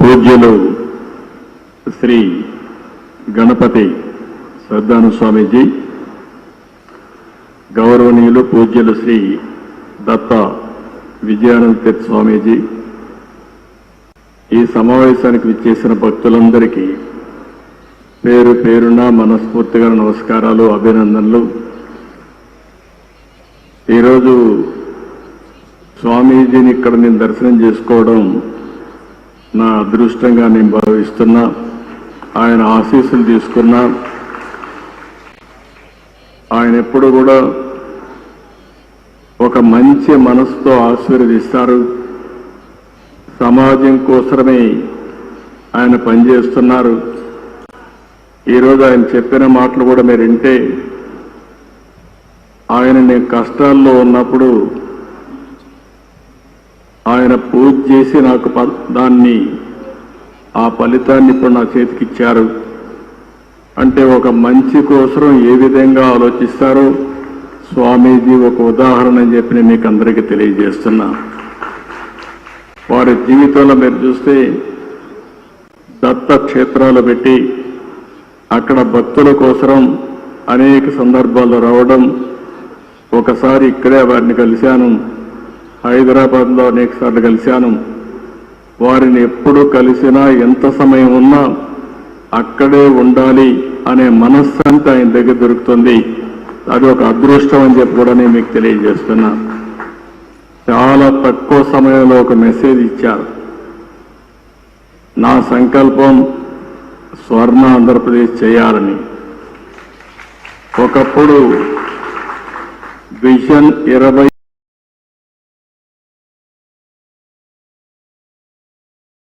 పూజ్యులు శ్రీ గణపతి శ్రద్ధాను స్వామీజీ, గౌరవనీయులు పూజ్యులు శ్రీ దత్త విజయానంద స్వామీజీ, ఈ సమావేశానికి విచ్చేసిన భక్తులందరికీ పేరు పేరున మనస్ఫూర్తిగా నమస్కారాలు, అభినందనలు. ఈరోజు స్వామీజీని ఇక్కడ నేను దర్శనం చేసుకోవడం నా అదృష్టంగా నేను భావిస్తున్నా. ఆయన ఆశీస్సులు తీసుకున్నా. ఆయన ఎప్పుడు కూడా ఒక మంచి మనసుతో ఆశీర్వదిస్తారు. సమాజం కోసమే ఆయన పనిచేస్తున్నారు. ఈరోజు ఆయన చెప్పిన మాటలు కూడా మీరు వింటే, ఆయన నేను కష్టాల్లో ఉన్నప్పుడు ఆయన పూజ చేసి నాకు దాన్ని ఆ ఫలితాన్ని ఇప్పుడు నా చేతికిచ్చారు అంటే, ఒక మంచి కోసం ఏ విధంగా ఆలోచిస్తారో స్వామీజీ ఒక ఉదాహరణ అని చెప్పి నేను మీకు అందరికీ తెలియజేస్తున్నా. వారి జీవితంలో మీరు చూస్తే దత్త క్షేత్రాలు పెట్టి అక్కడ భక్తుల కోసం అనేక సందర్భాల్లో రావడం. ఒకసారి ఇక్కడే వారిని కలిశాను, హైదరాబాద్లో అనేక సార్లు కలిశాను. వారిని ఎప్పుడు కలిసినా ఎంత సమయం ఉన్నా అక్కడే ఉండాలి అనే మనస్సంతా ఆయన దగ్గర దొరుకుతుంది. అది ఒక అదృష్టం అని చెప్పి కూడా నేను మీకు తెలియజేస్తున్నా. చాలా తక్కువ సమయంలో ఒక మెసేజ్ ఇచ్చారు. నా సంకల్పం స్వర్ణ ఆంధ్రప్రదేశ్ చేయాలని. ఒకప్పుడు విజన్ 20